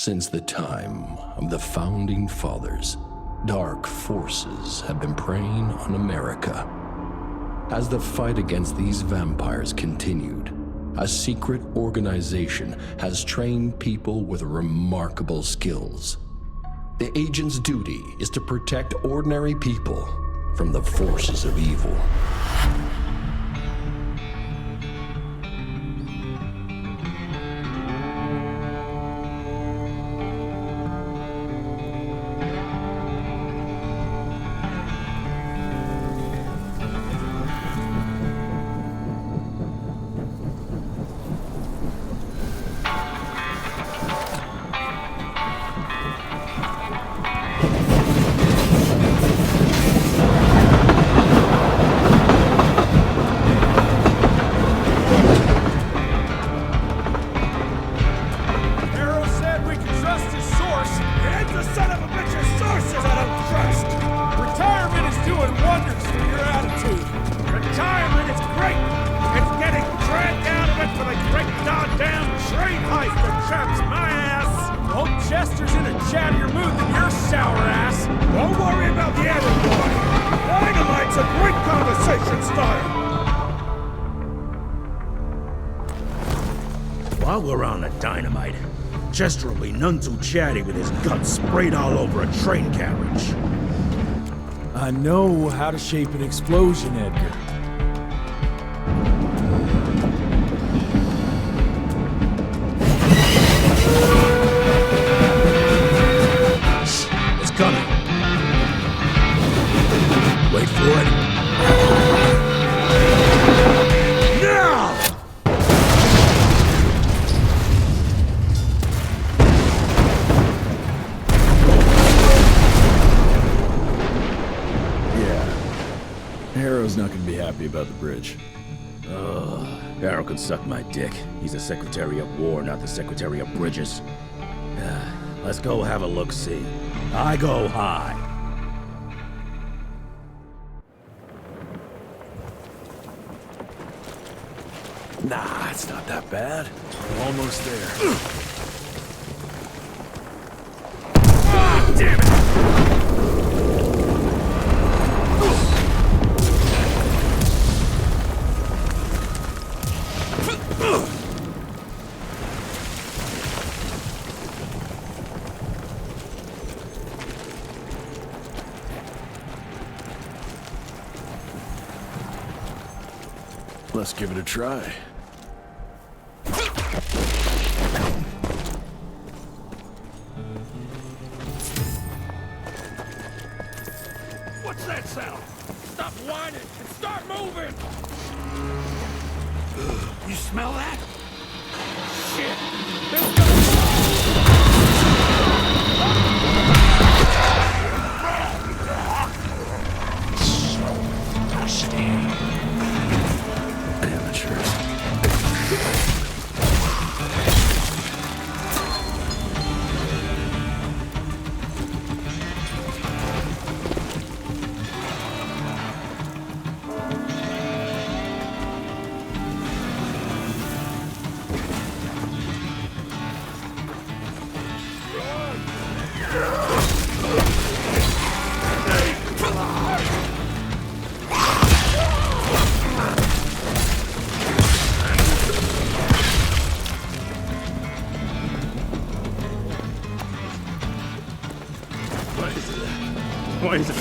Since the time of the Founding Fathers, dark forces have been preying on America. As the fight against these vampires continued, a secret organization has trained people with remarkable skills. The agent's duty is to protect ordinary people from the forces of evil. While we're on the dynamite, Chester will be none too chatty with his guts sprayed all over a train carriage. I know how to shape an explosion, Edgar. It's coming. Wait for it. Harrow's not gonna be happy about the bridge. Harrow can suck my dick. He's the Secretary of War, not the Secretary of Bridges. Let's go have a look-see. I go high. Nah, it's not that bad. We're almost there. Ah, damn it! Let's give it a try. What's that sound? Stop whining and start moving! You smell that? Shit! Let's go! Why is it?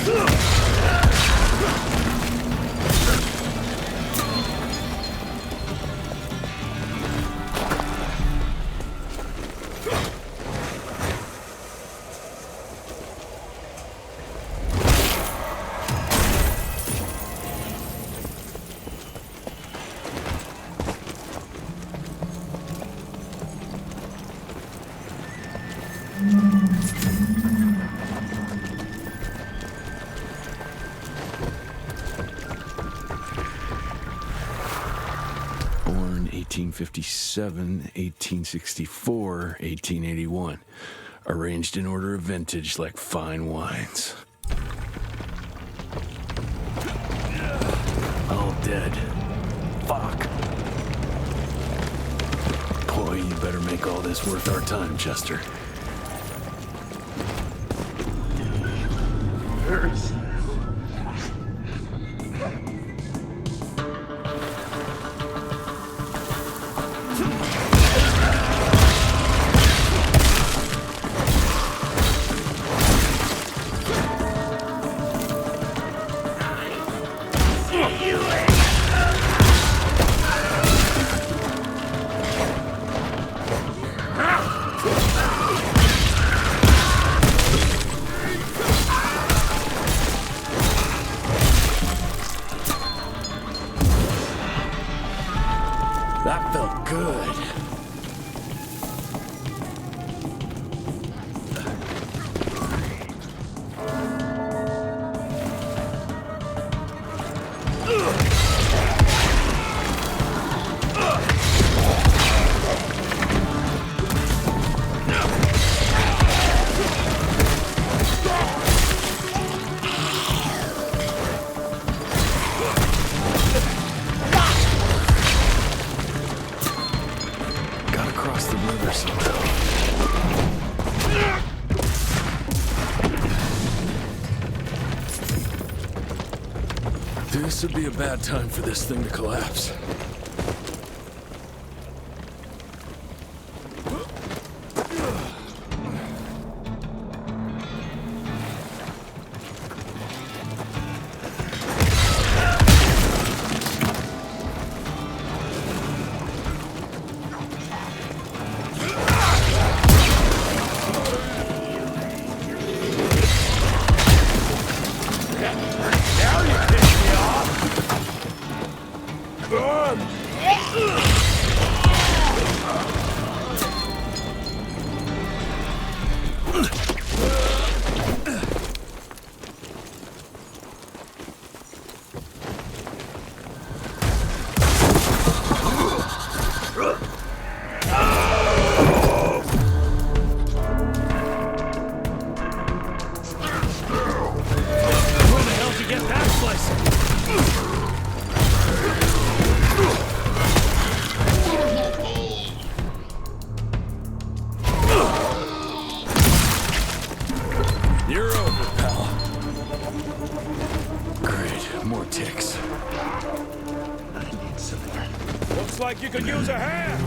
Born 1857, 1864, 1881. Arranged in order of vintage like fine wines. All dead. Fuck. Boy, you better make all this worth our time, Chester. That felt good. This would be a bad time for this thing to collapse. Like you could use a hand!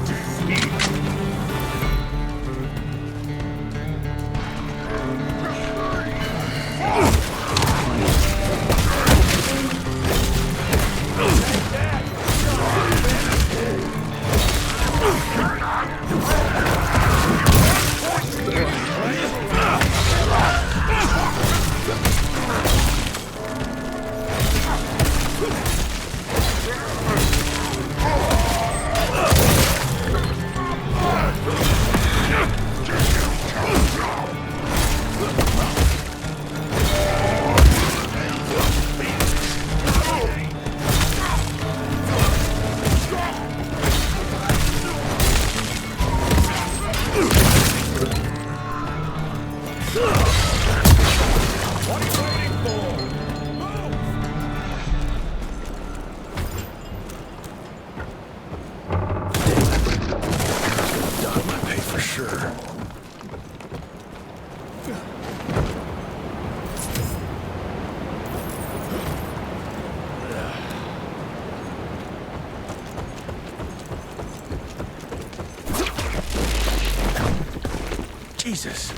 Jesus.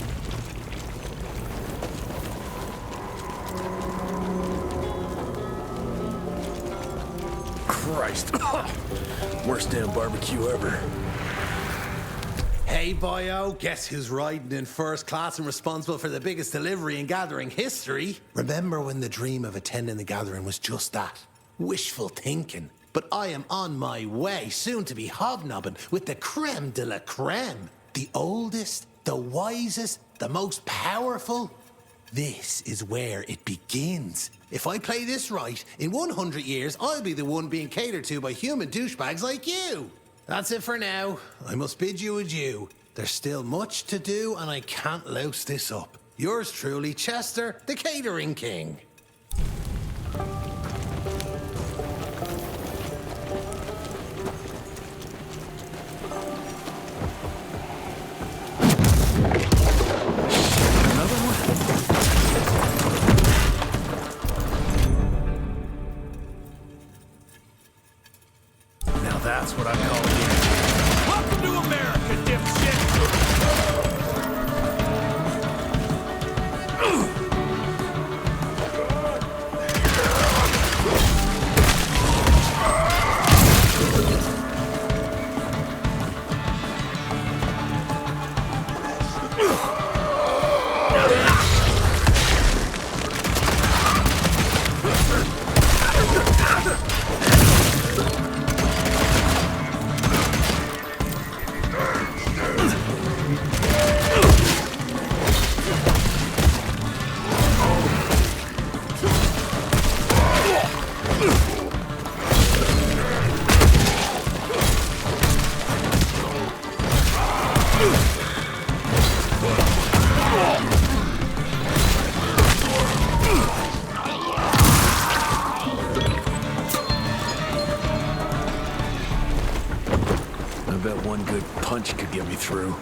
Christ. Worst damn barbecue ever. Hey, boyo, guess who's riding in first class and responsible for the biggest delivery in gathering history? Remember when the dream of attending the gathering was just that? Wishful thinking. But I am on my way, soon to be hobnobbing with the creme de la creme. The oldest, the wisest, the most powerful. This is where it begins. If I play this right, in 100 years, I'll be the one being catered to by human douchebags like you. That's it for now. I must bid you adieu. There's still much to do, and I can't louse this up. Yours truly, Chester, the Catering King. That's what I call it. Welcome to America, dipshit! I bet one good punch could get me through.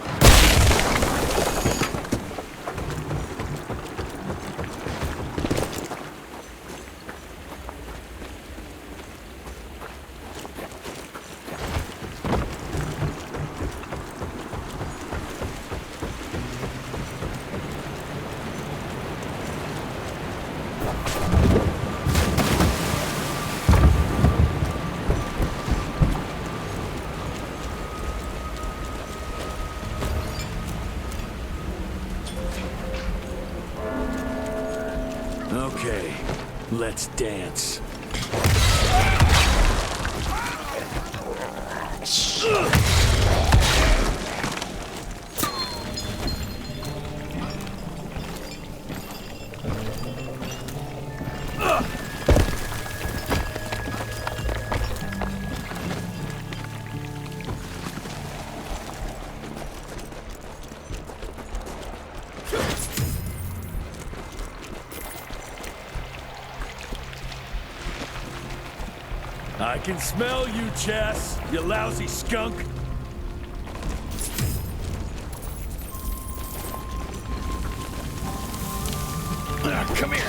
Okay, let's dance. I can smell you, Chess, you lousy skunk. Come here.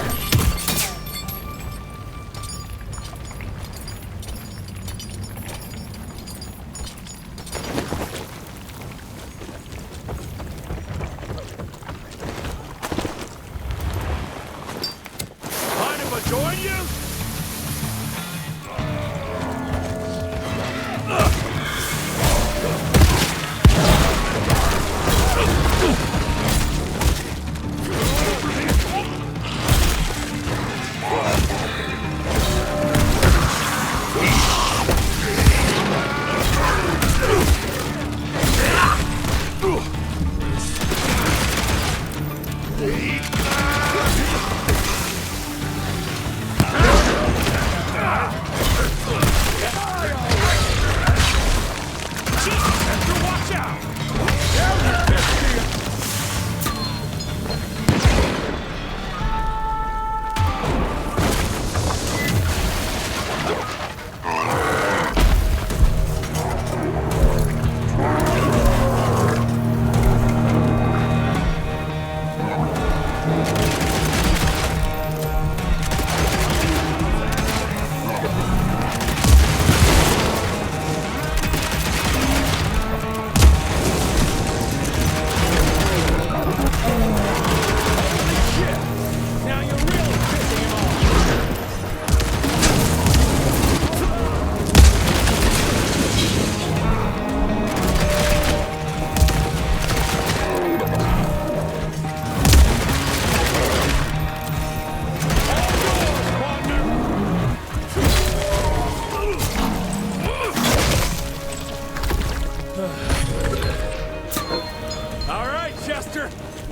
Mind if I join you?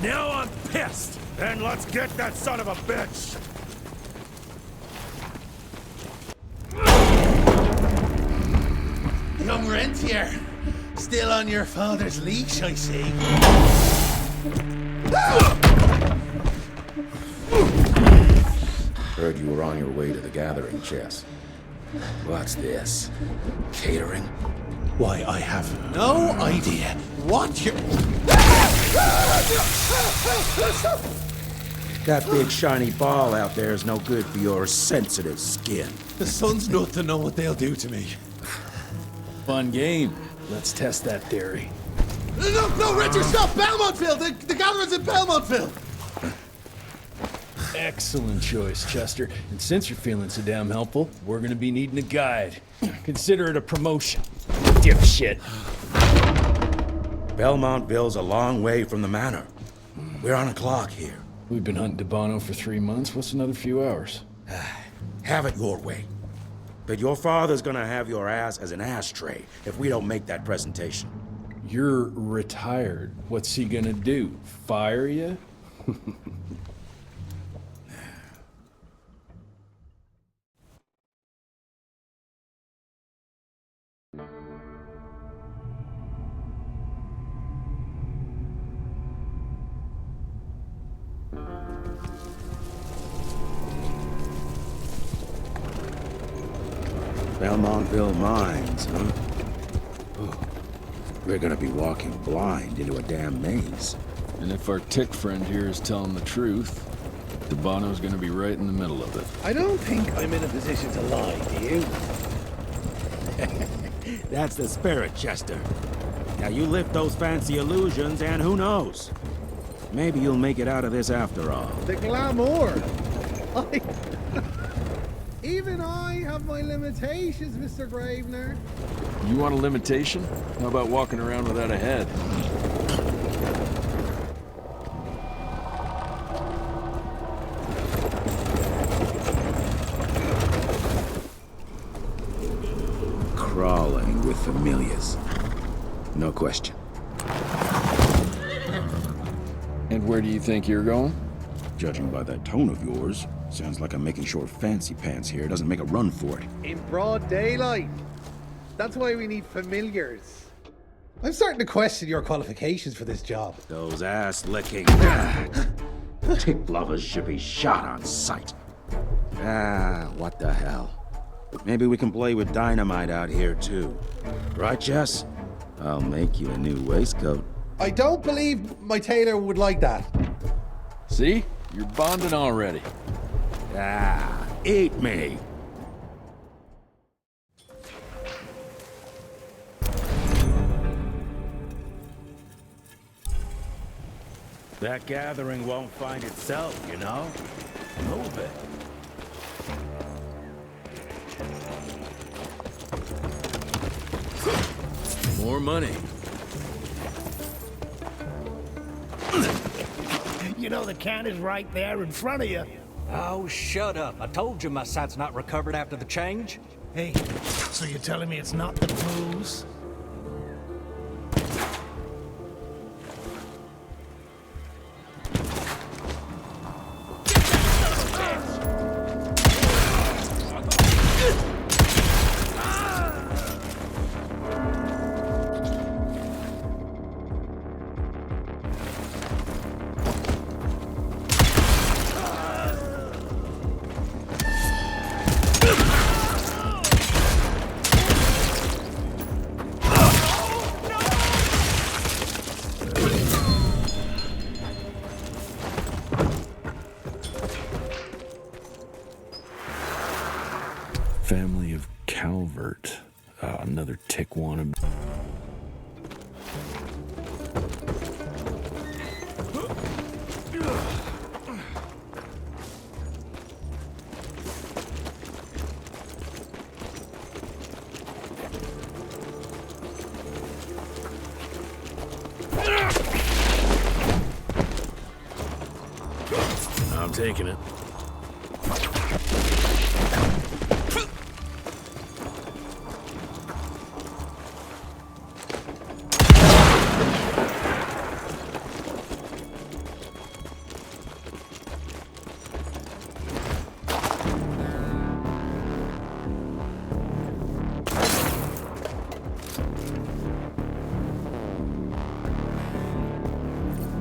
Now I'm pissed! Then let's get that son of a bitch! Young Rentier, still on your father's leash, I see. Heard you were on your way to the gathering, Jess. What's this? Catering? Why, I have no idea what you're... That big shiny ball out there is no good for your sensitive skin. The sun's not to know what they'll do to me. fun game. Let's test that theory. No, Richard, stop! Belmontville! The gathering's in Belmontville! Excellent choice, Chester. And since you're feeling so damn helpful, we're gonna be needing a guide. Consider it a promotion. Dipshit. Belmontville's a long way from the manor. We're on a clock here. We've been hunting Debano for 3 months. What's another few hours? Have it your way. But your father's gonna have your ass as an ashtray if we don't make that presentation. You're retired. What's he gonna do? Fire you? Belmontville Mines, huh? Oh, we're gonna be walking blind into a damn maze. And if our tick friend here is telling the truth, Debano's gonna be right in the middle of it. I don't think I'm in a position to lie, do you? That's the spirit, Chester. Now you lift those fancy illusions and who knows? Maybe you'll make it out of this after all. The glamour! Even I have my limitations, Mr. Gravener. You want a limitation? How about walking around without a head? Crawling with familiars. No question. And where do you think you're going? Judging by that tone of yours, sounds like I'm making short fancy pants here. Doesn't make a run for it. In broad daylight. That's why we need familiars. I'm starting to question your qualifications for this job. Those ass-licking tick lovers should be shot on sight. What the hell? Maybe we can play with dynamite out here, too. Right, Jess? I'll make you a new waistcoat. I don't believe my tailor would like that. See? You're bonding already. Eat me! That gathering won't find itself, you know? Move it. More money. You know the can is right there in front of you. Oh, shut up. I told you my sight's not recovered after the change. Hey, so you're telling me it's not the booze? Family of Calvert. Another tick wannabe. I'm taking it.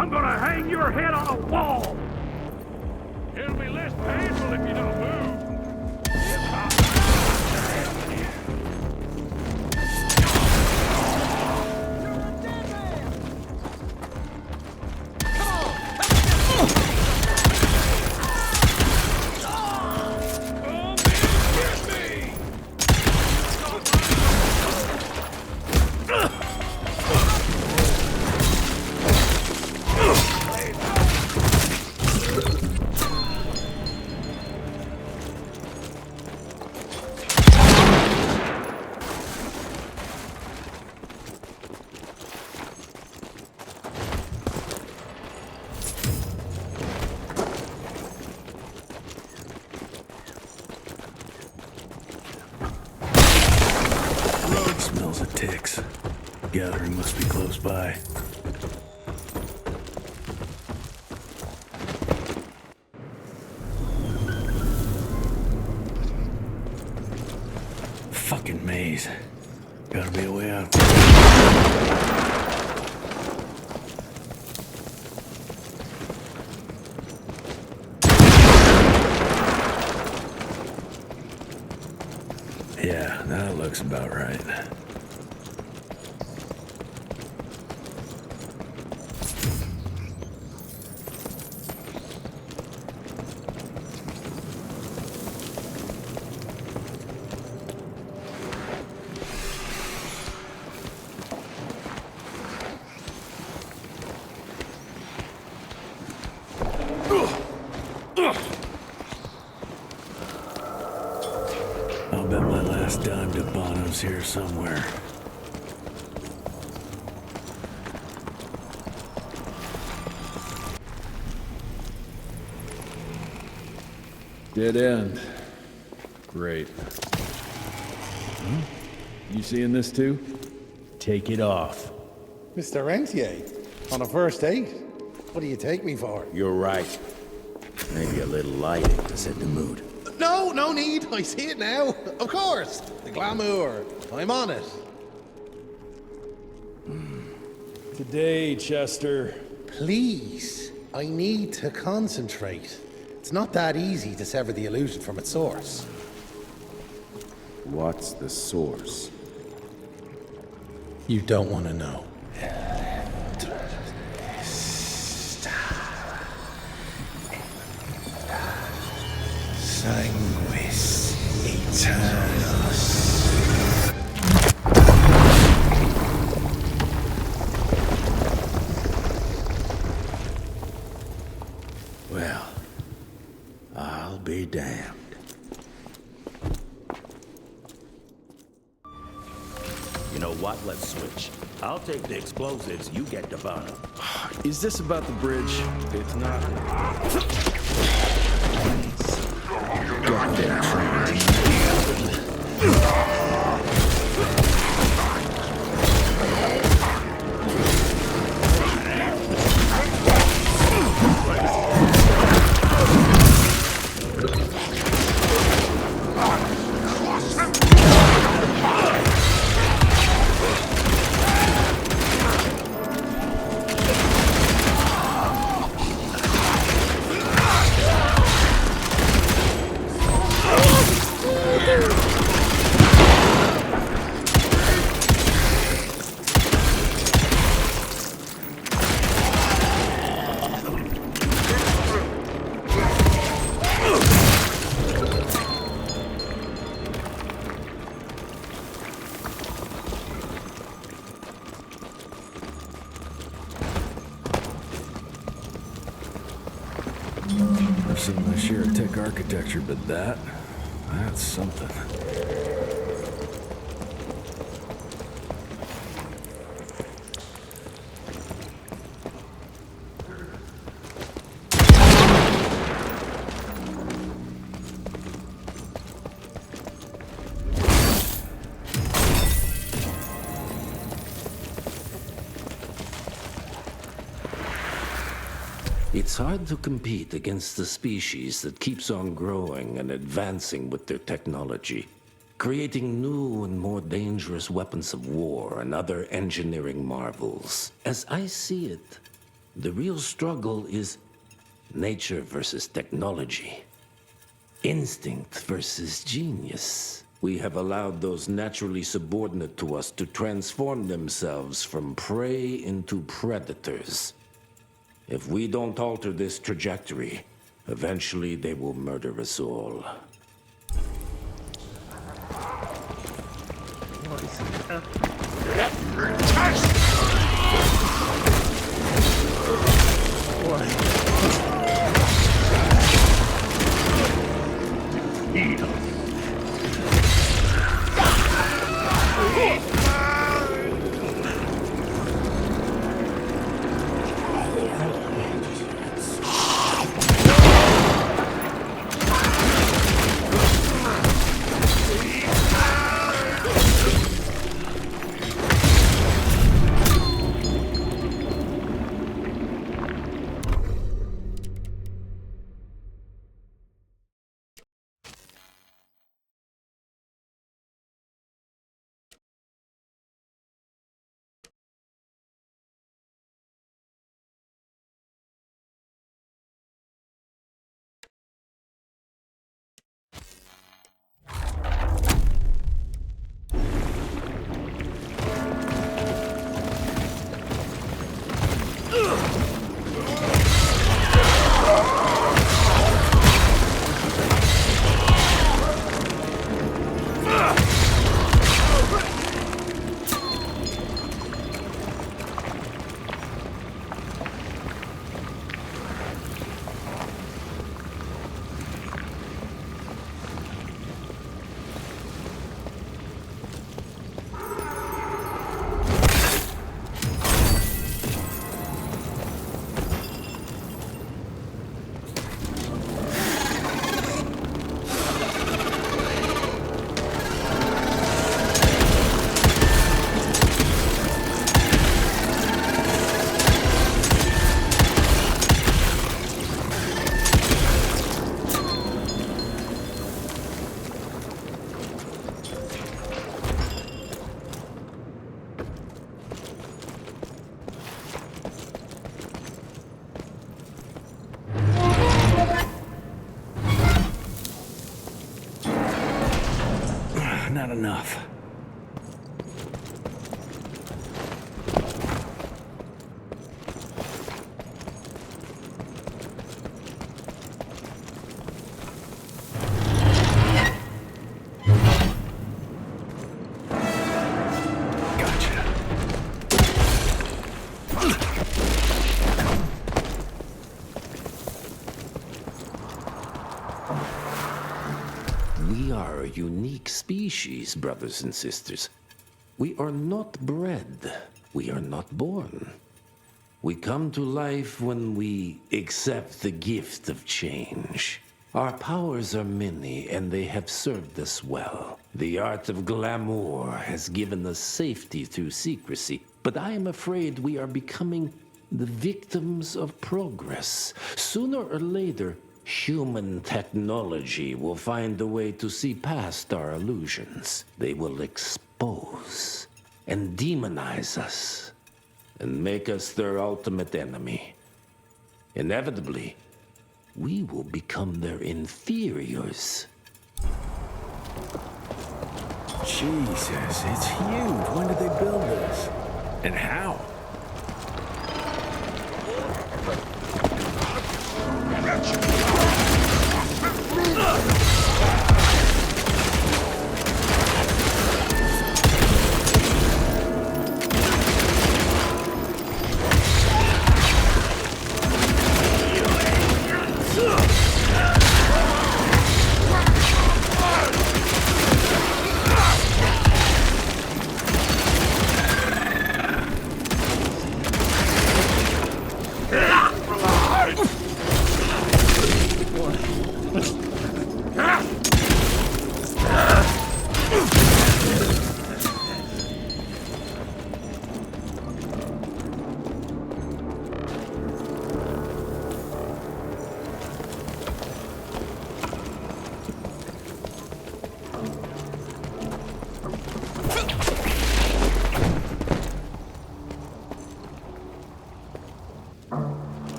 I'm gonna hang your head on a wall! It'll be less painful if you don't move. smells of ticks. Gathering must be close by. Fucking maze. Gotta be a way out. Yeah, that looks about right. I'll bet my last dime to Bonham's here somewhere. Dead end. Great. You seeing this too? Take it off. Mr. Rentier, on a first date? What do you take me for? You're right. Maybe a little lighting to set the mood. No, no need. I see it now. Of course. The glamour. I'm on it. Today, Chester. Please, I need to concentrate. It's not that easy to sever the illusion from its source. What's the source? You don't want to know. Sanguis Eternus. Well, I'll be damned. You know what? Let's switch. I'll take the explosives, you get the bottom. Is this about the bridge? It's not. I've seen my share of tech architecture, but that's something. It's hard to compete against the species that keeps on growing and advancing with their technology, creating new and more dangerous weapons of war and other engineering marvels. As I see it, the real struggle is nature versus technology, instinct versus genius. We have allowed those naturally subordinate to us to transform themselves from prey into predators. If we don't alter this trajectory, eventually they will murder us all. not enough. We are a unique species, brothers and sisters. We are not bred. We are not born. We come to life when we accept the gift of change. Our powers are many, and they have served us well. The art of glamour has given us safety through secrecy, but I am afraid we are becoming the victims of progress. Sooner or later, human technology will find a way to see past our illusions. They will expose and demonize us and make us their ultimate enemy. Inevitably, we will become their inferiors. Jesus, it's huge. When did they build this? And how?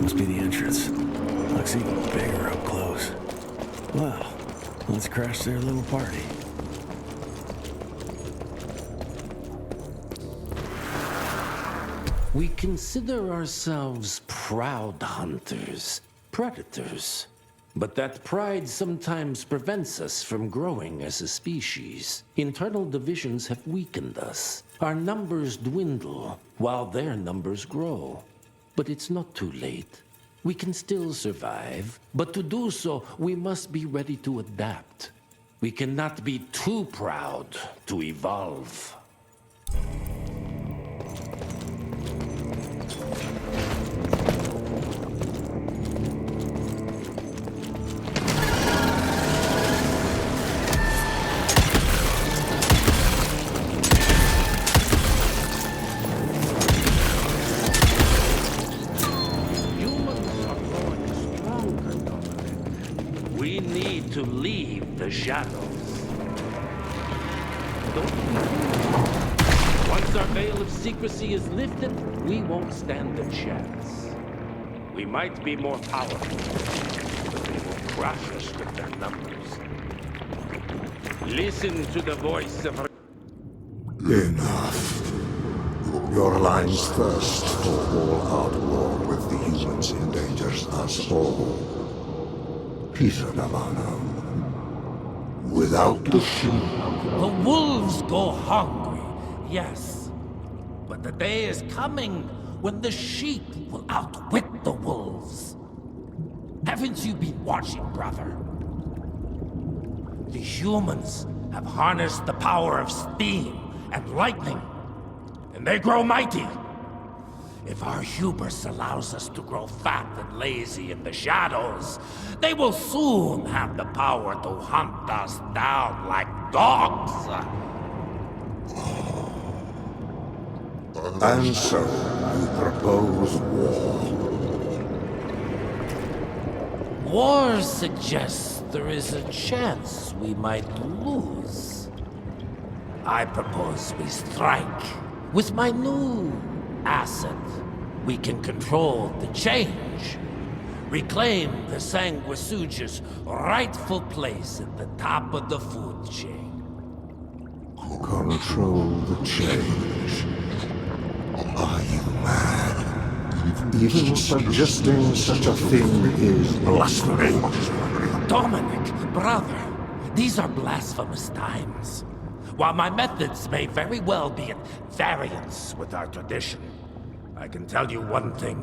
Must be the entrance. Looks even bigger up close. Well, let's crash their little party. We consider ourselves proud hunters, predators. But that pride sometimes prevents us from growing as a species. Internal divisions have weakened us. Our numbers dwindle while their numbers grow. But it's not too late. We can still survive, but to do so, we must be ready to adapt. We cannot be too proud to evolve. To leave the shadows. Once our veil of secrecy is lifted, we won't stand a chance. We might be more powerful, but they will crush us with their numbers. Listen to the voice of... Enough. Your line's thirst for all-out war us all. Peter Davano. Without the sheep. The wolves go hungry, yes. But the day is coming when the sheep will outwit the wolves. Haven't you been watching, brother? The humans have harnessed the power of steam and lightning, and they grow mighty. If our hubris allows us to grow fat and lazy in the shadows, they will soon have the power to hunt us down like dogs. And so, you propose war. War suggests there is a chance we might lose. I propose we strike. With my new asset, we can control the change. Reclaim the Sanguisuja's rightful place at the top of the food chain. Control the change. Are you mad? Even suggesting such a thing is blasphemy. Dominic, brother, these are blasphemous times. While my methods may very well be at variance with our tradition, I can tell you one thing.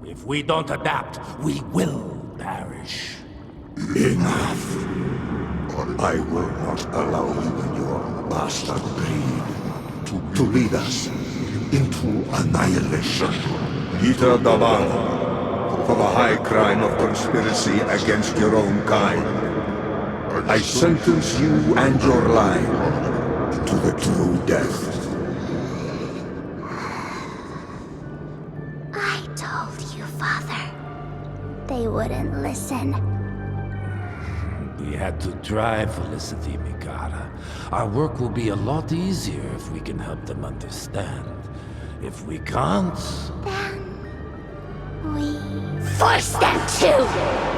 If we don't adapt, we will perish. Enough. I will not allow you and your bastard breed to lead us into annihilation. Peter Davano, for the high crime of conspiracy against your own kind, I sentence you and your line to the true death. I told you, Father. They wouldn't listen. We had to try, Felicity Mikata. Our work will be a lot easier if we can help them understand. If we can't... Then... we... force them to!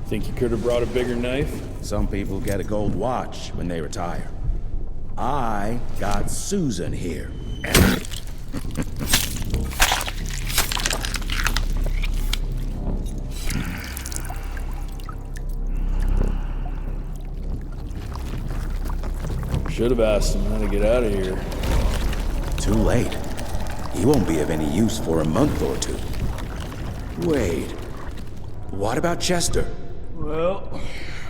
Think you could have brought a bigger knife? Some people get a gold watch when they retire. I got Susan here. Should have asked him how to get out of here. Too late. He won't be of any use for a month or two. Wait. What about Chester? Well,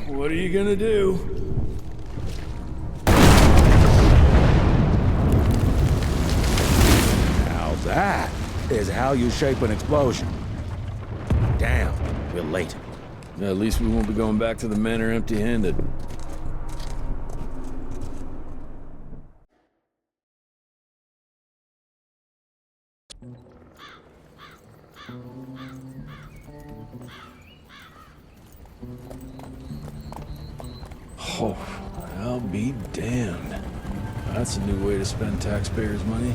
what are you gonna do? Now that is how you shape an explosion. Damn, we're late. At least we won't be going back to the manor empty-handed. Oh, I'll be damned. That's a new way to spend taxpayers' money.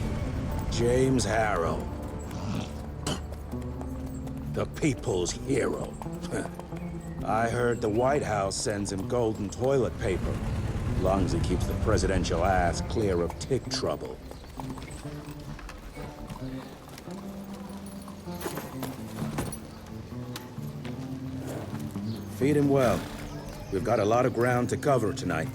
James Harrow. The people's hero. I heard the White House sends him golden toilet paper, as long as he keeps the presidential ass clear of tick trouble. Feed him well. We've got a lot of ground to cover tonight.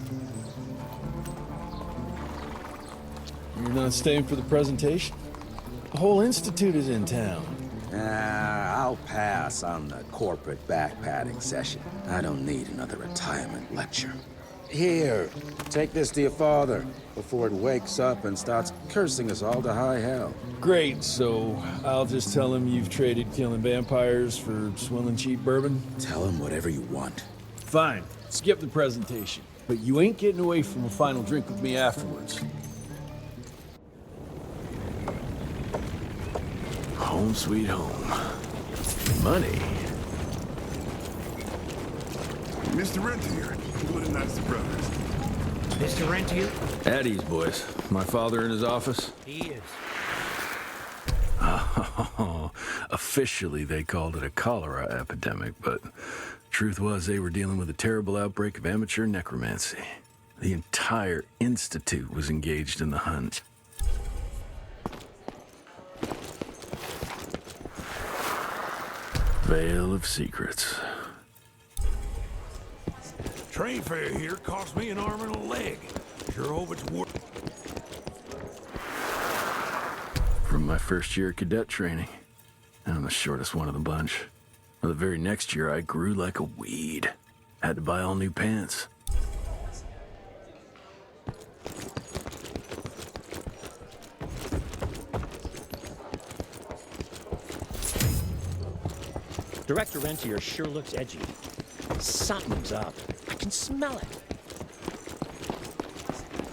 You're not staying for the presentation? The whole institute is in town. I'll pass on the corporate backpatting session. I don't need another retirement lecture. Here, take this to your father before it wakes up and starts cursing us all to high hell. Great, so I'll just tell him you've traded killing vampires for swilling cheap bourbon? Tell him whatever you want. Fine, skip the presentation. But you ain't getting away from a final drink with me afterwards. Home sweet home. Money. Mr. Rentier, what a nice brothers. Mr. Rentier? At ease, boys. My father in his office? He is. Oh, officially they called it a cholera epidemic, but truth was they were dealing with a terrible outbreak of amateur necromancy. The entire institute was engaged in the hunt. Veil of secrets. Train fare here cost me an arm and a leg. Sure hope it's worth. From my first year of cadet training. I'm the shortest one of the bunch. Well, the very next year, I grew like a weed. Had to buy all new pants. Director Rentier sure looks edgy. Something's up. I can smell it.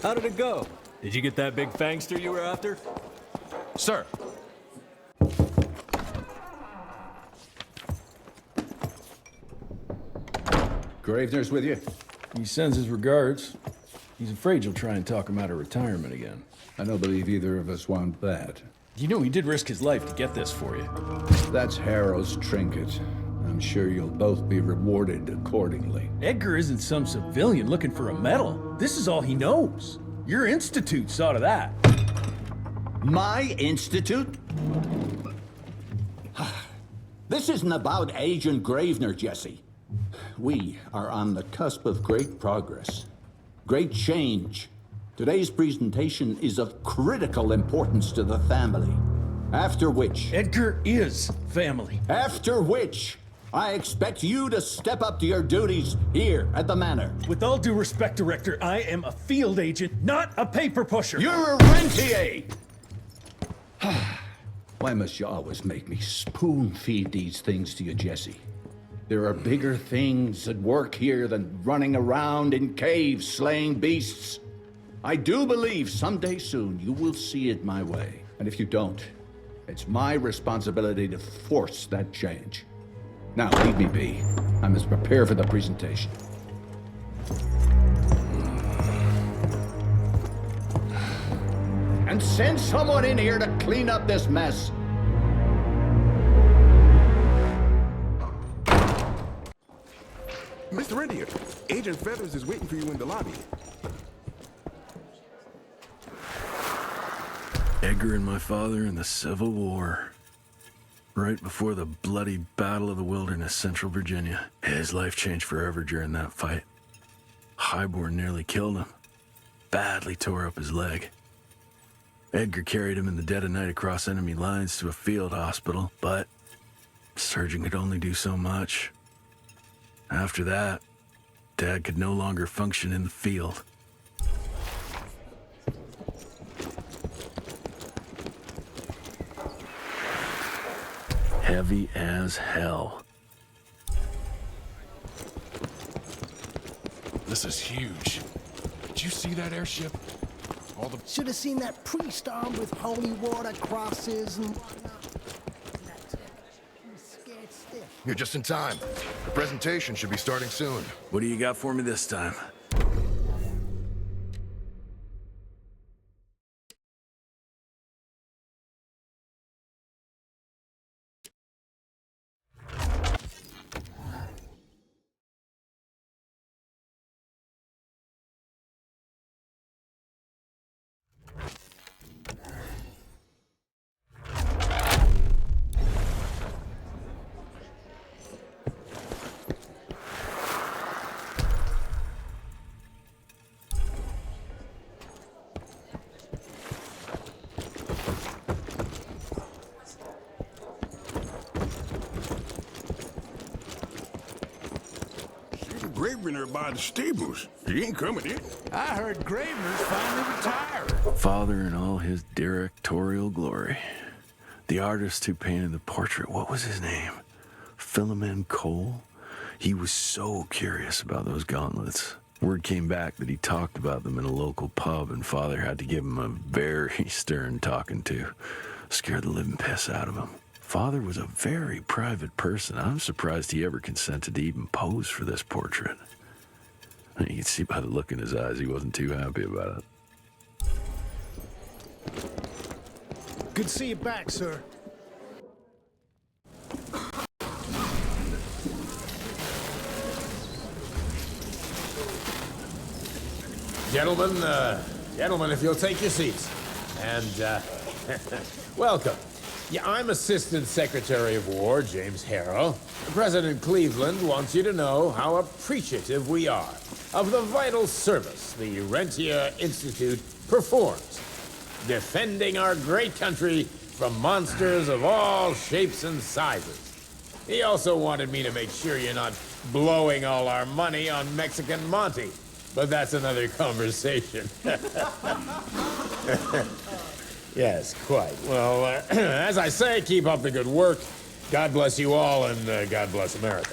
How did it go? Did you get that big fangster you were after? Sir. Gravener's with you? He sends his regards. He's afraid you'll try and talk him out of retirement again. I don't believe either of us want that. You know he did risk his life to get this for you. That's Harrow's trinket. I'm sure you'll both be rewarded accordingly. Edgar isn't some civilian looking for a medal. This is all he knows. Your institute saw to that. My institute? This isn't about Agent Gravener, Jesse. We are on the cusp of great progress, great change. Today's presentation is of critical importance to the family. After which... Edgar is family. After which, I expect you to step up to your duties here at the manor. With all due respect, Director, I am a field agent, not a paper pusher. You're a rentier! Why must you always make me spoon-feed these things to you, Jesse? There are bigger things at work here than running around in caves slaying beasts. I do believe someday soon you will see it my way. And if you don't, it's my responsibility to force that change. Now, leave me be. I must prepare for the presentation. And send someone in here to clean up this mess. Mr. Rentier, Agent Feathers is waiting for you in the lobby. Edgar and my father in the Civil War. Right before the bloody Battle of the Wilderness, Central Virginia. His life changed forever during that fight. Highborn nearly killed him. Badly tore up his leg. Edgar carried him in the dead of night across enemy lines to a field hospital, but the surgeon could only do so much. After that, Dad could no longer function in the field. Heavy as hell. This is huge. Did you see that airship? All the... Should have seen that priest armed with holy water crosses and whatnot. Scared stiff. You're just in time. The presentation should be starting soon. What do you got for me this time? Gravener by the stables. He ain't coming in. I heard Gravener's finally retired. Father in all his directorial glory. The artist who painted the portrait, what was his name? Philemon Cole? He was so curious about those gauntlets. Word came back that he talked about them in a local pub, and Father had to give him a very stern talking to. Scared the living piss out of him. Father was a very private person. I'm surprised he ever consented to even pose for this portrait. You can see by the look in his eyes he wasn't too happy about it. Good to see you back, sir. Gentlemen, if you'll take your seats. And, welcome. Yeah, I'm Assistant Secretary of War, James Harrow. President Cleveland wants you to know how appreciative we are of the vital service the Rentier Institute performs, defending our great country from monsters of all shapes and sizes. He also wanted me to make sure you're not blowing all our money on Mexican Monty, but that's another conversation. Yes, quite. Well, as I say, keep up the good work. God bless you all, and God bless America.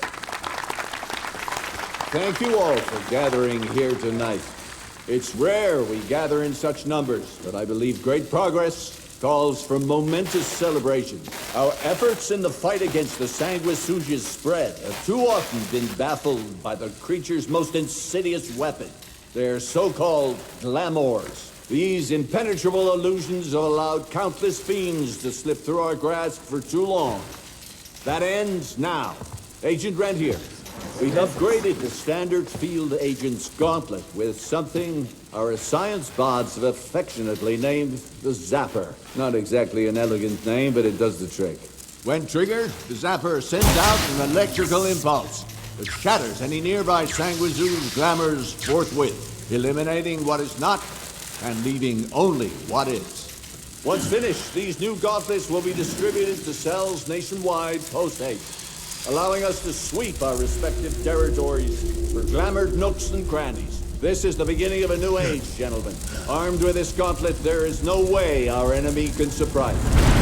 Thank you all for gathering here tonight. It's rare we gather in such numbers, but I believe great progress calls for momentous celebration. Our efforts in the fight against the sanguisuga's spread have too often been baffled by the creature's most insidious weapon, their so-called glamours. These impenetrable illusions have allowed countless fiends to slip through our grasp for too long. That ends now. Agent Rentier, we've upgraded the standard field agent's gauntlet with something our science bots have affectionately named the Zapper. Not exactly an elegant name, but it does the trick. When triggered, the Zapper sends out an electrical impulse that shatters any nearby sanguisuga's glamours forthwith, eliminating what is not and leaving only what is. Once finished, these new gauntlets will be distributed to cells nationwide post-haste, allowing us to sweep our respective territories for glamored nooks and crannies. This is the beginning of a new age, gentlemen. Armed with this gauntlet, there is no way our enemy can surprise us.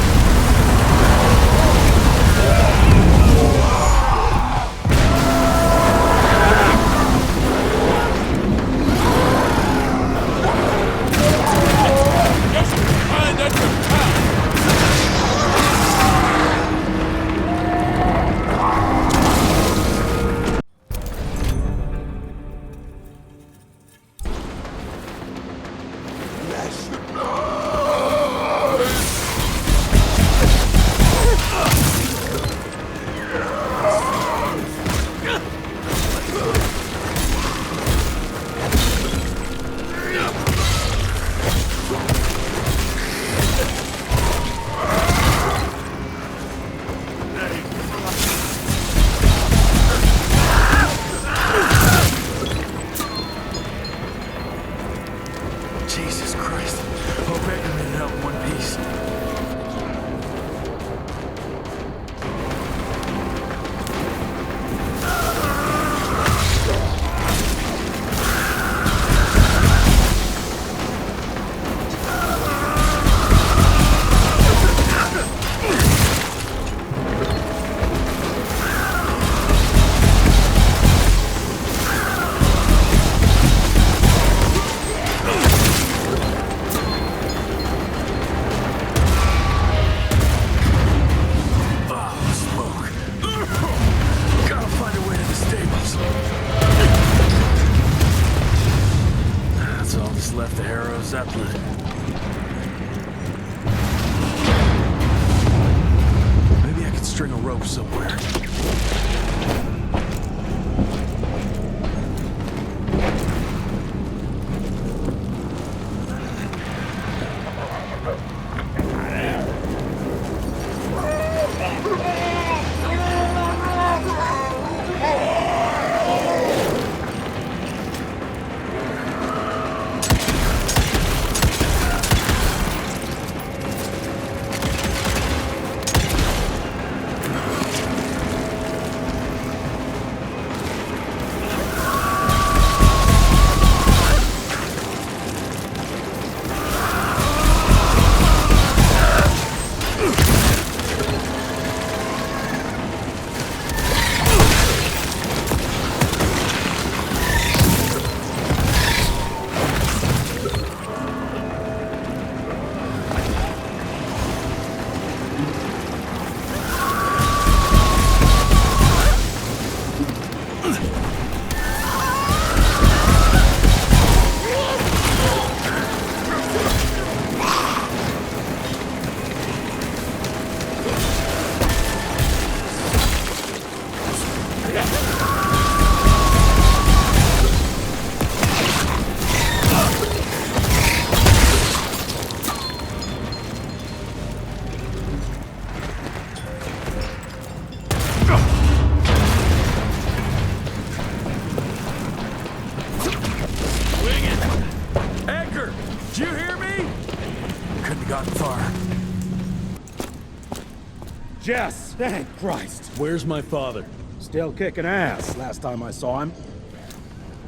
Jess! Thank Christ! Where's my father? Still kicking ass, last time I saw him.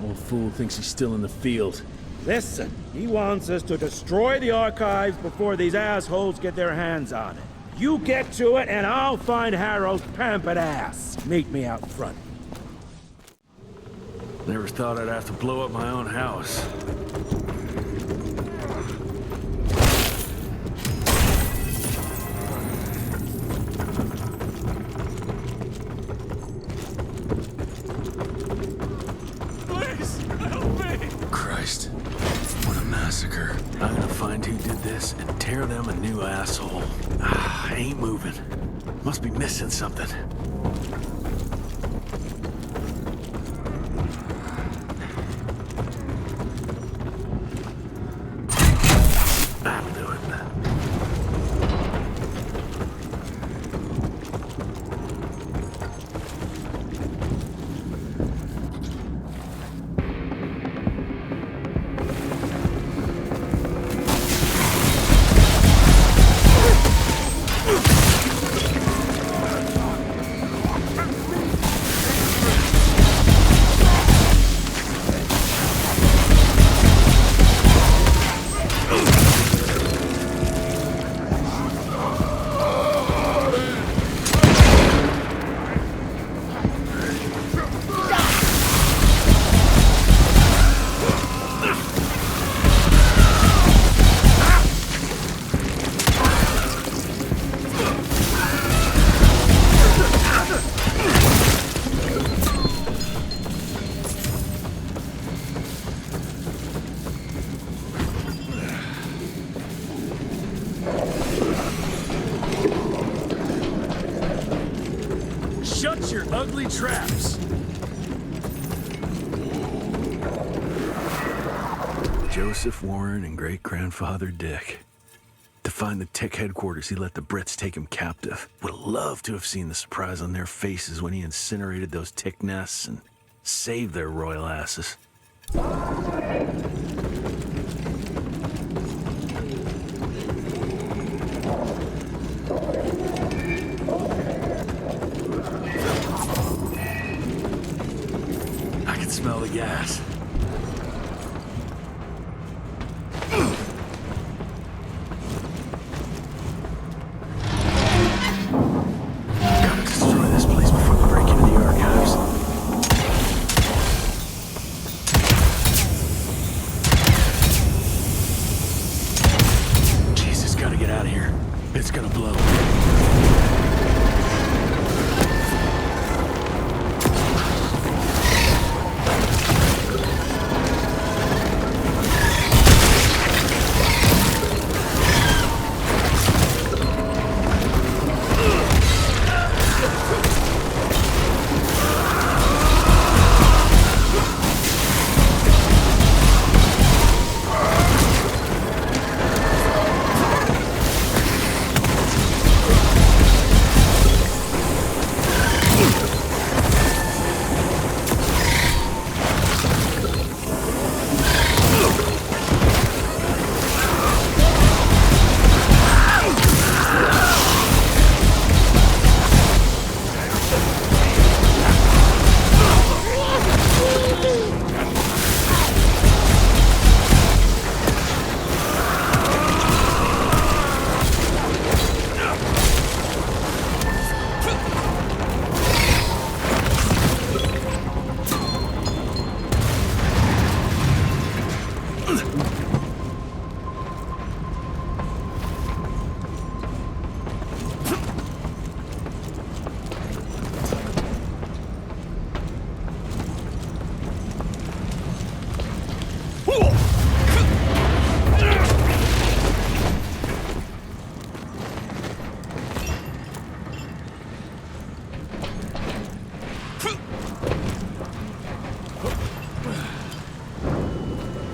Old fool thinks he's still in the field. Listen, he wants us to destroy the archives before these assholes get their hands on it. You get to it, and I'll find Harrow's pampered ass. Meet me out front. Never thought I'd have to blow up my own house. I'm gonna find who did this and tear them a new asshole. Ain't moving. Must be missing something. That'll do it. Shut your ugly traps! Joseph Warren and great-grandfather Dick. To find the Tick headquarters, he let the Brits take him captive. Would have loved to have seen the surprise on their faces when he incinerated those Tick nests and saved their royal asses. I can smell the gas. Gotta destroy this place before we break into the archives. Jesus, gotta get out of here. It's gonna blow.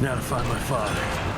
Now to find my father.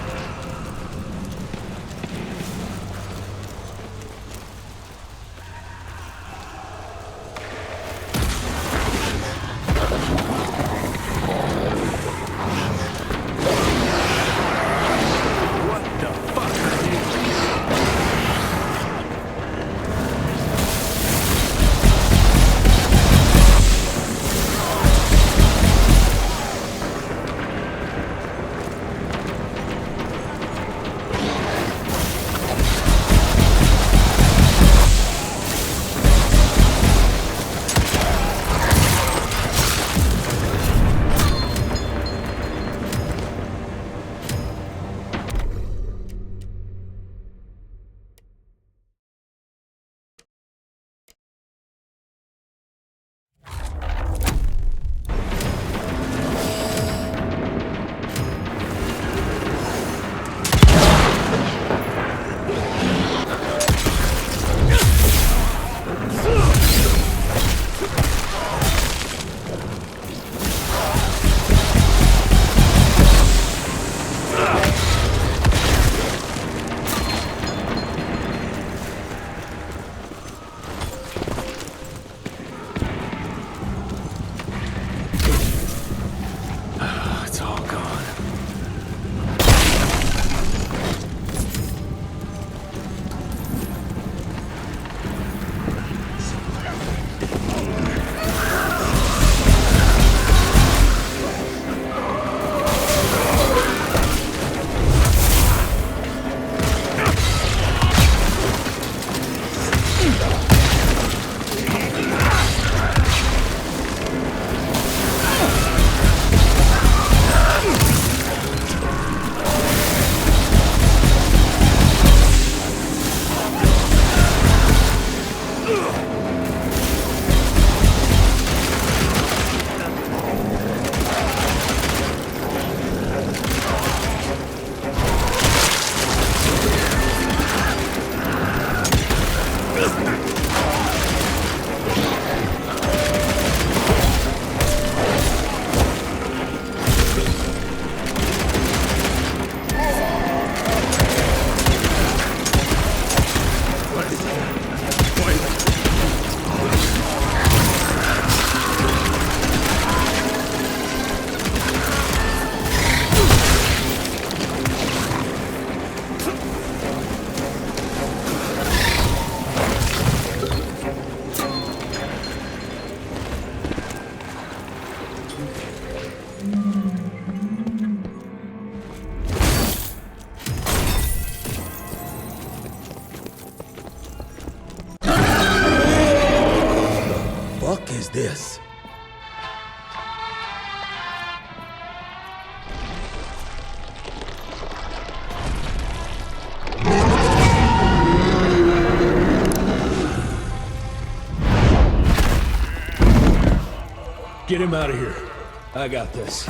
This. Get him out of here. I got this.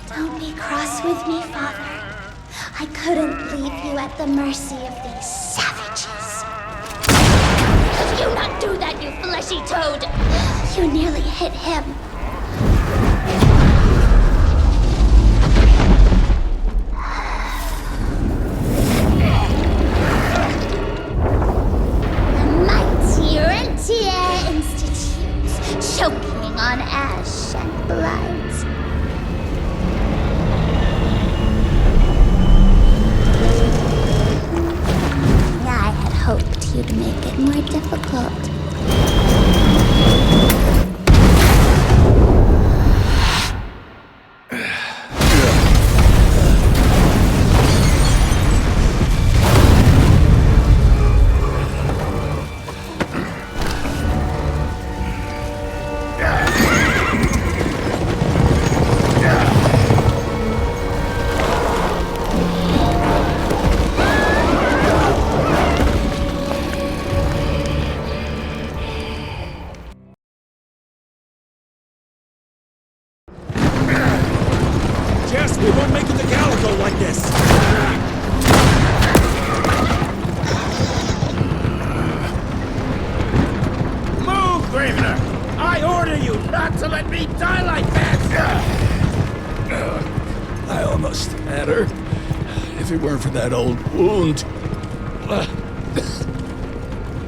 Don't be cross with me, Father. I couldn't leave you at the mercy of these savages. Could you not do that, you fleshy toad? You nearly hit him. The mighty Rentier Institute, choking on ash and blood. Hoped you'd make it more difficult. let me die like that! I almost had her. If it weren't for that old wound.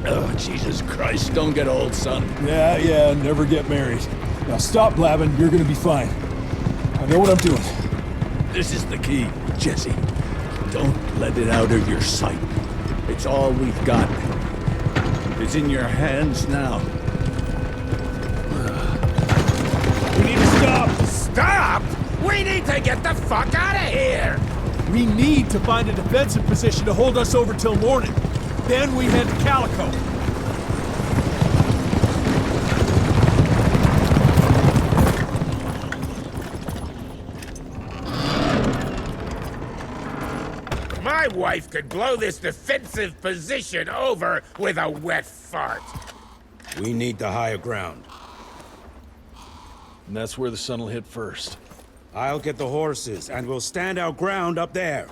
Oh, Jesus Christ, don't get old, son. Yeah, never get married. Now stop blabbing, you're gonna be fine. I know what I'm doing. This is the key, Jesse. Don't let it out of your sight. It's all we've got. It's in your hands now. We need to stop! Stop? We need to get the fuck out of here! We need to find a defensive position to hold us over till morning. Then we head to Calico. My wife could blow this defensive position over with a wet fart. We need the higher ground. And that's where the sun will hit first. I'll get the horses, and we'll stand our ground up there.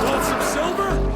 Want some silver?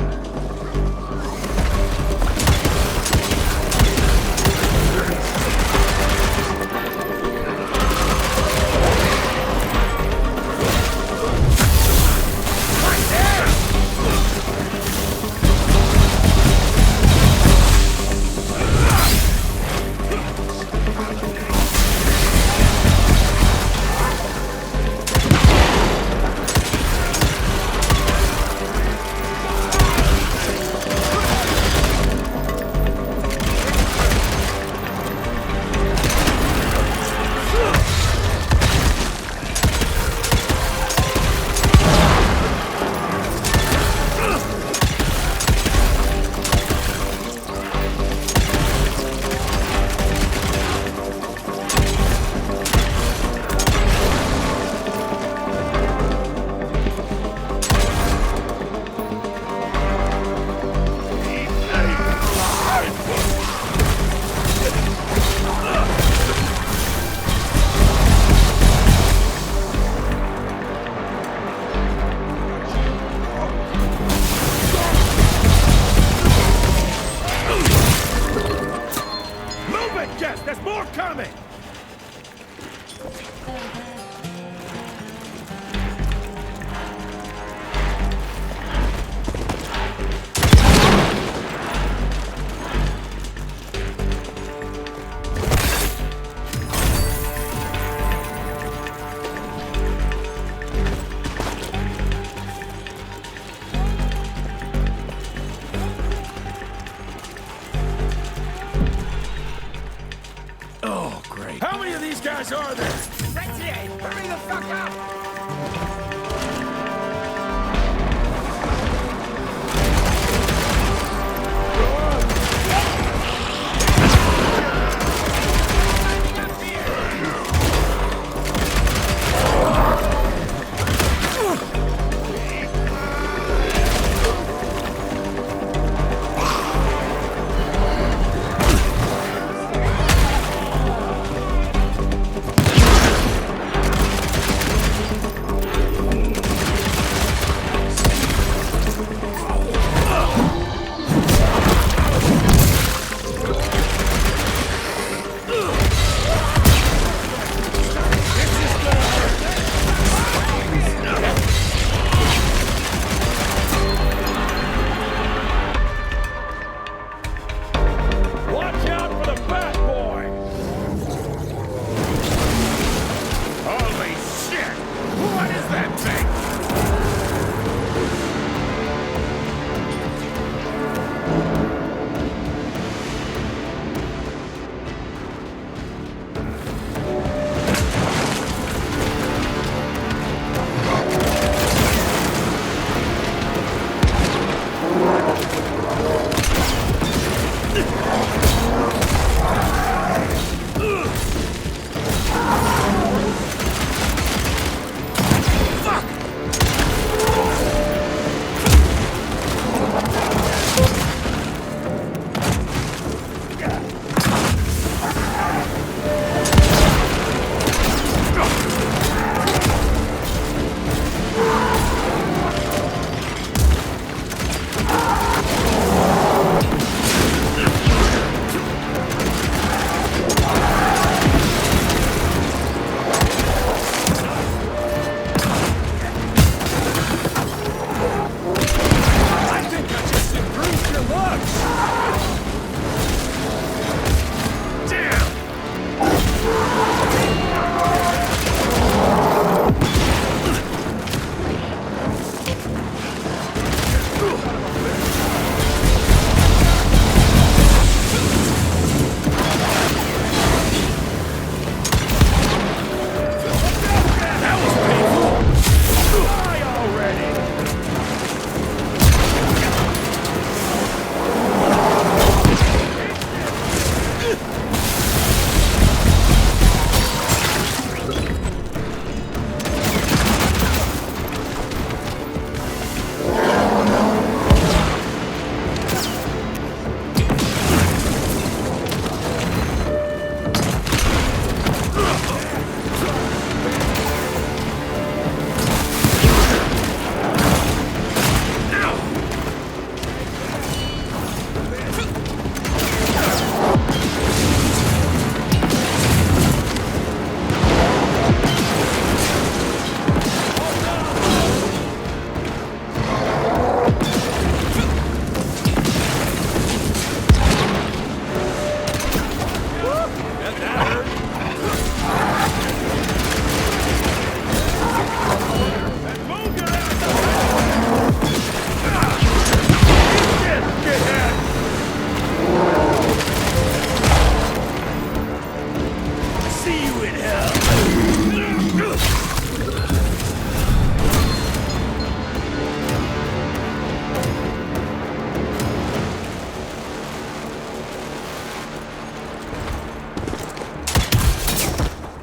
guys are there? Rentier, hurry the fuck up!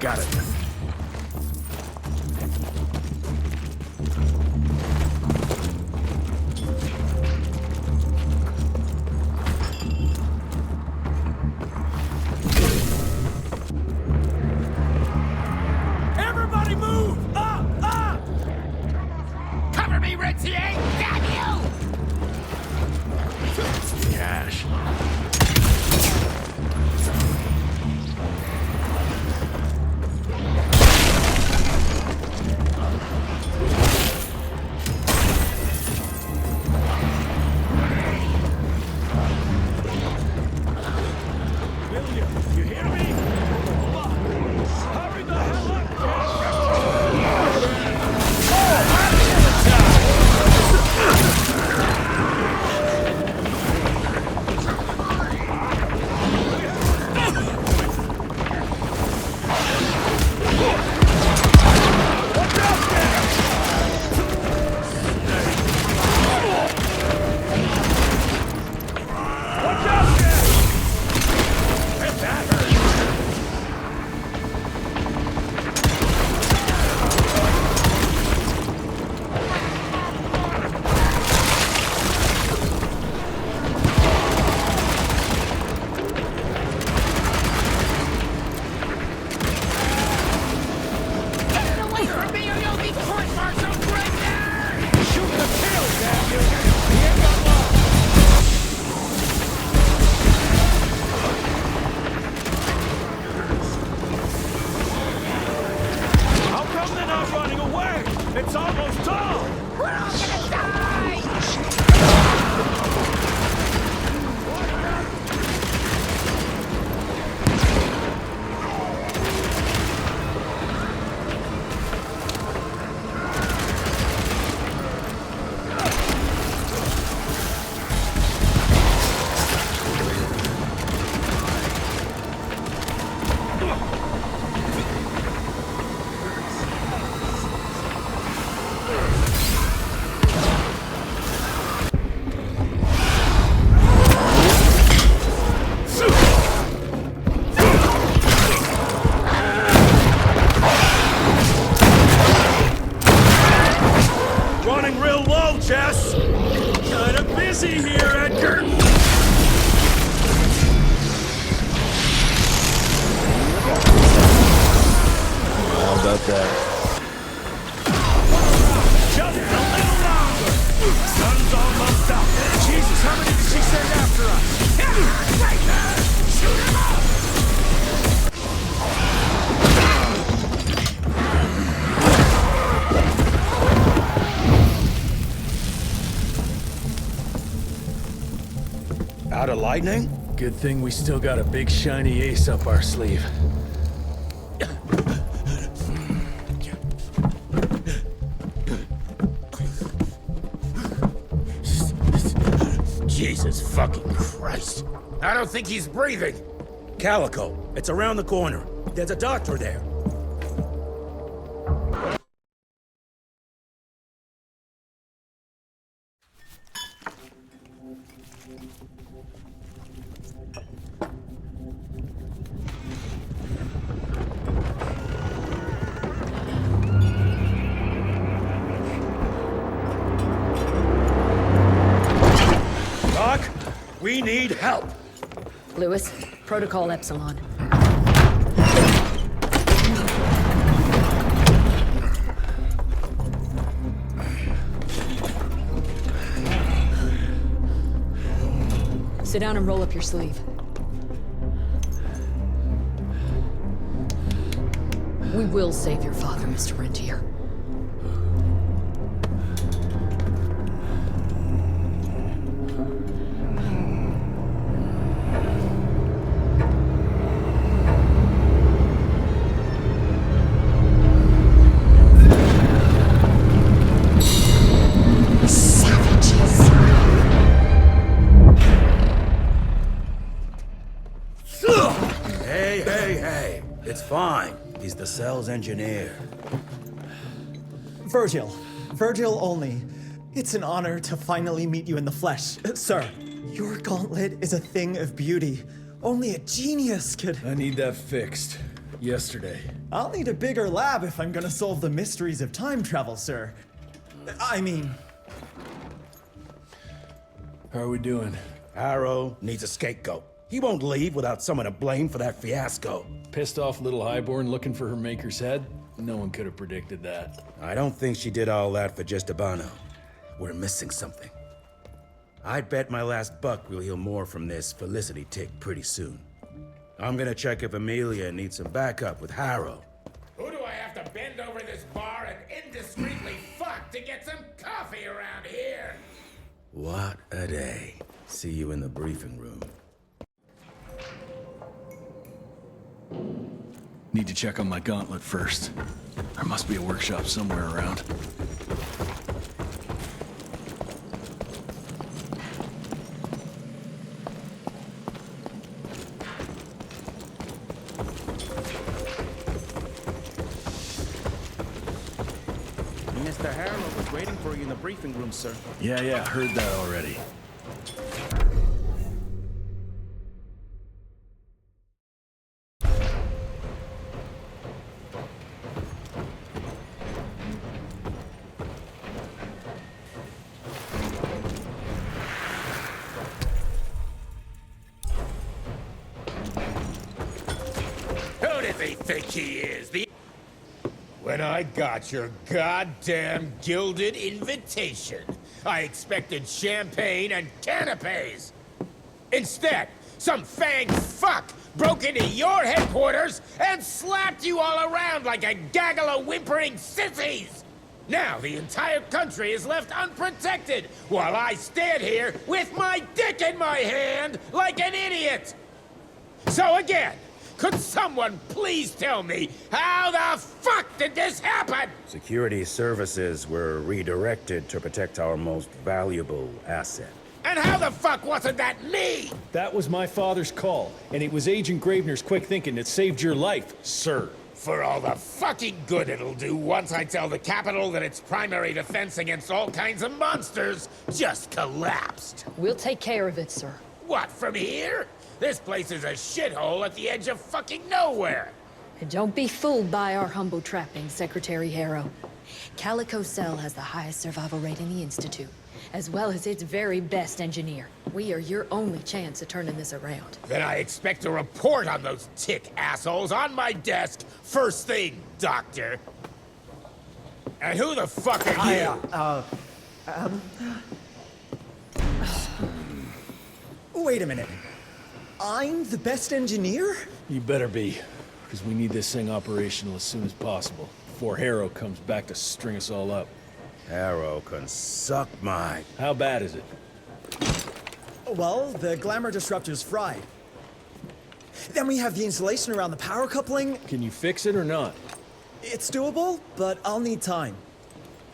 Got it. Everybody move! Up! Up! Cover me, Rentier! Damn you! Cash. William, you hear me? Hold on. Hurry the hell up! How come they're not running away? It's almost dawn! We're all gonna die! Running real low, Jess! Kinda busy here, Edgar! How about that? Just a little longer! Sun's almost up! Jesus, how many did she send after us? Right there! Shoot him up! Out of lightning? Good thing we still got a big shiny ace up our sleeve. Jesus fucking Christ. I don't think he's breathing. Calico, it's around the corner. There's a doctor there. Doc, we need help. Lewis, Protocol Epsilon. Sit down and roll up your sleeve. We will save your father, Mr. Rentier. Hey, it's fine. He's the cell's engineer. Virgil. Virgil only. It's an honor to finally meet you in the flesh. Sir, your gauntlet is a thing of beauty. Only a genius could... I need that fixed. Yesterday. I'll need a bigger lab if I'm gonna solve the mysteries of time travel, sir. I mean... How are we doing? Harrow needs a scapegoat. He won't leave without someone to blame for that fiasco. Pissed off little highborn looking for her maker's head? No one could have predicted that. I don't think she did all that for just Abano. We're missing something. I'd bet my last buck we'll hear more from this Felicity tick pretty soon. I'm gonna check if Amelia needs some backup with Harrow. Who do I have to bend over this bar and indiscreetly fuck to get some coffee around here? What a day. See you in the briefing room. Need to check on my gauntlet first. There must be a workshop somewhere around. Mr. Harrow was waiting for you in the briefing room, sir. Yeah, heard that already. Who does he think he is? When I got your goddamn gilded invitation, I expected champagne and canapes. Instead, some fanged fuck broke into your headquarters and slapped you all around like a gaggle of whimpering sissies. Now the entire country is left unprotected while I stand here with my dick in my hand like an idiot. So again, could someone please tell me how the fuck did this happen? Security services were redirected to protect our most valuable asset. And how the fuck wasn't that me? That was my father's call, and it was Agent Gravener's quick thinking that saved your life, sir. For all the fucking good it'll do once I tell the Capitol that its primary defense against all kinds of monsters just collapsed. We'll take care of it, sir. What, from here? This place is a shithole at the edge of fucking nowhere. And don't be fooled by our humble trappings, Secretary Harrow. Calico Cell has the highest survival rate in the Institute, as well as its very best engineer. We are your only chance of turning this around. Then I expect a report on those tick assholes on my desk first thing, Doctor. And who the fuck are you? Wait a minute. I'm the best engineer? You better be, because we need this thing operational as soon as possible, before Harrow comes back to string us all up. Harrow can suck my... How bad is it? Well, the glamour disruptor's fried. Then we have the insulation around the power coupling. Can you fix it or not? It's doable, but I'll need time.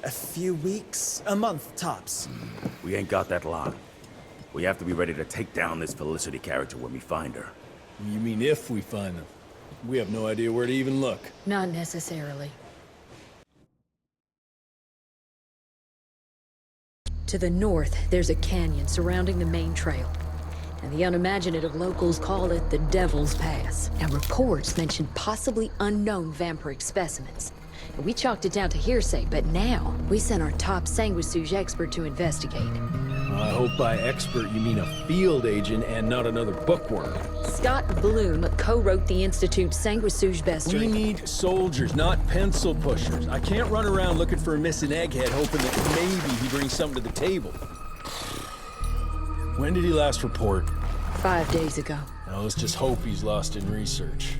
A few weeks, a month tops. We ain't got that long. We have to be ready to take down this Felicity character when we find her. You mean if we find them? We have no idea where to even look. Not necessarily. To the north, there's a canyon surrounding the main trail. And the unimaginative locals call it the Devil's Pass. And reports mention possibly unknown vampiric specimens. And we chalked it down to hearsay, but now we sent our top sanguisuge expert to investigate. I hope by expert you mean a field agent and not another bookworm. Scott Bloom co-wrote the Institute's sanguisuge bestiary. We need soldiers, not pencil pushers. I can't run around looking for a missing egghead hoping that maybe he brings something to the table. When did he last report? 5 days ago. Now let's just hope he's lost in research.